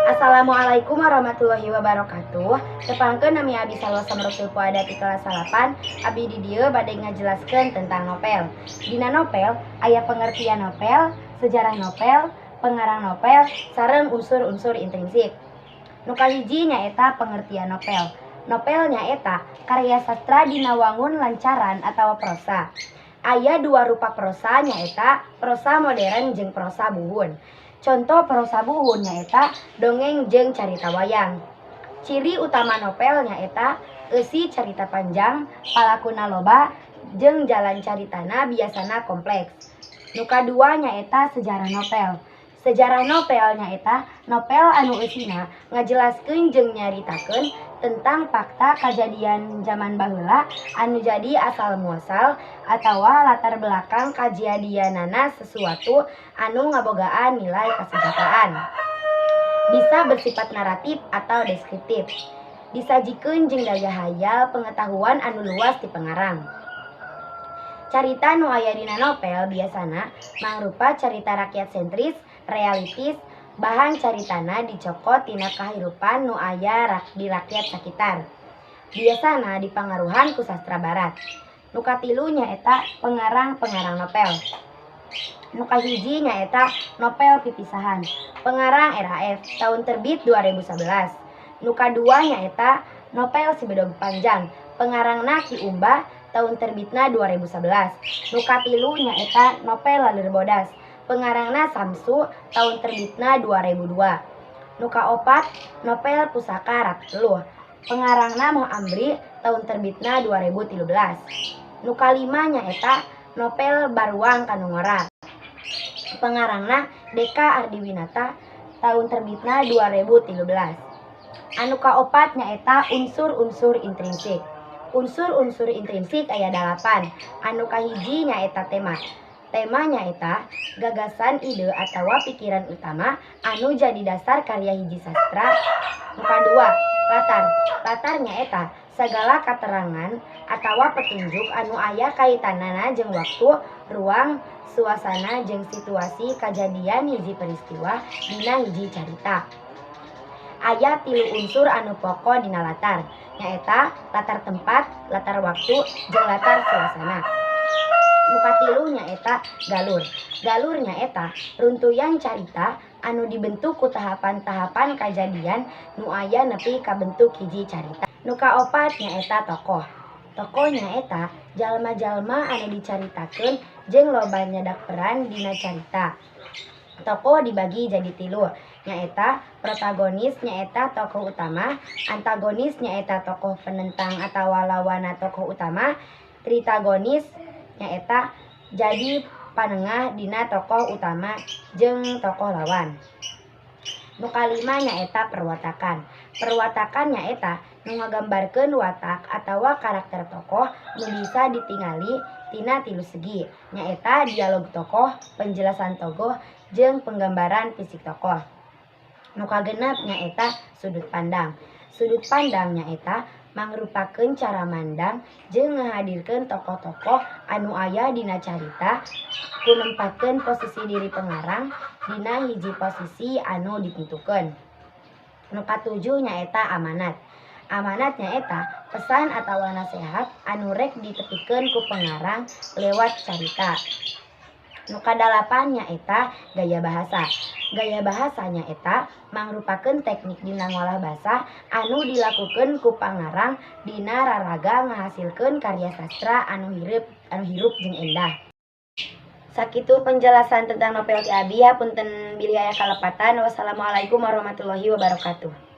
Assalamualaikum warahmatullahi wabarakatuh. Tepangkeun nami Abi Salwa Samrotul Puada di kelas 8. Abi di dieu bade ngajelaskeun tentang novel. Dina novel aya pengertian novel, sejarah novel, pengarang novel, sareng unsur-unsur intrinsik. Nu kahiji nyaeta pengertian novel. Novel nyaeta karya sastra dina wangun lancaran atawa prosa. Aya dua rupa prosa nyaeta prosa modern jeung prosa buhun. Contoh prosa buhun nyaeta dongeng jeung carita wayang. Ciri utama novel nyaeta eusi carita panjang, palakuna loba, jeung jalan caritana biasana kompleks. Nu kadua nyaeta sejarah novel. Sejarah novel nyaeta novel anu eusina ngajelaskeun jeung nyaritakeun tentang fakta kajadian zaman baheula anu jadi asal muasal atawa latar belakang kajadianana sesuatu anu ngabogaan nilai kesejahteraan. Bisa bersifat naratif atau deskriptif. Disajikeun jeung daya hayal pengetahuan anu luas ti pengarang. Carita nu aya dina novel biasana mangrupa carita rakyat sentris, realistis, bahan caritana dicokot tina kahirupan nu aya di rakyat sakitar. Biasana dipangaruhan ku sastra barat. Nu katilu nyaeta pengarang novel. Nu kahiji nyaeta novel pipisahan. Pengarang RHF, tahun terbit 2011. Nu kadua nyaeta novel Si Bedog Panjang. Pengarangna Ki Umba, tahun terbitna 2011. Nu katilu nyaeta novel Laleur Bodas. Pengarangna Samsu, tahun terbitna 2002. Nu kaopat novel Pusaka Ratu Teluh. Pengarangna Moh Amri, tahun terbitna 2013. Nu kalima nyaeta novel Baruang Kanu Ngora. Pengarangna Deka Ardiwinata, tahun terbitna 2013. Anu kaopat nyaeta unsur-unsur intrinsik. Unsur-unsur intrinsik aya 8. Anu kahiji nyaeta tema. Tema nyaeta gagasan, ide atawa pikiran utama anu jadi dasar karya hiji sastra. Nu kadua latar. Latar nyaeta sagala katerangan atawa petunjuk anu aya kaitanana jeung waktu, ruang, suasana jeung situasi kajadian hiji peristiwa dina hiji carita. Aya 3 unsur anu pokok dina latar, nyaeta latar tempat, latar waktu, jeung latar suasana. Nu katilu nyaeta galur. Galur nyaeta runtuyan carita anu dibentuk ku tahapan-tahapan kajadian nu aya nepi ka bentuk hiji carita. Nu kaopat nyaeta tokoh. Tokoh nyaeta jalma-jalma anu dicaritakeun jeung loba nyadak peran dina carita. Tokoh dibagi jadi 3, nyaeta protagonis nyaeta tokoh utama, antagonis nyaeta tokoh penentang atawa lawana tokoh utama, tritagonis nyaeta jadi panengah dina tokoh utama jeung tokoh lawan. Nu kalima nyaeta perwatakan. Perwatakan nyaeta nu ngagambarkeun watak atawa karakter tokoh nu bisa ditingali tina 3 segi, nyaeta dialog tokoh, penjelasan tokoh, jeung penggambaran fisik tokoh. Nu kagenep nyaeta sudut pandang. Sudut pandang nyaeta mangrupakeun cara mandang jeung ngahadirkeun tokoh-tokoh anu aya dina carita ku nempatkeun posisi diri pengarang dina hiji posisi anu ditentukeun. Nu katujuh nyaeta amanat. Amanat nyaeta pesan atawa nasehat anu rek ditepikeun ku pengarang lewat carita. Nu kadalapan nyaeta gaya bahasa. Gaya bahasa nyaeta mangrupakeun teknik dina ngolah basa anu dilakukeun ku pangarang dina raraga ngahasilkeun karya sastra anu hirup jeung endah. Sakitu penjelasan tentang novel ti Abi, punten bilih aya kalepatan. Wassalamualaikum warahmatullahi wabarakatuh.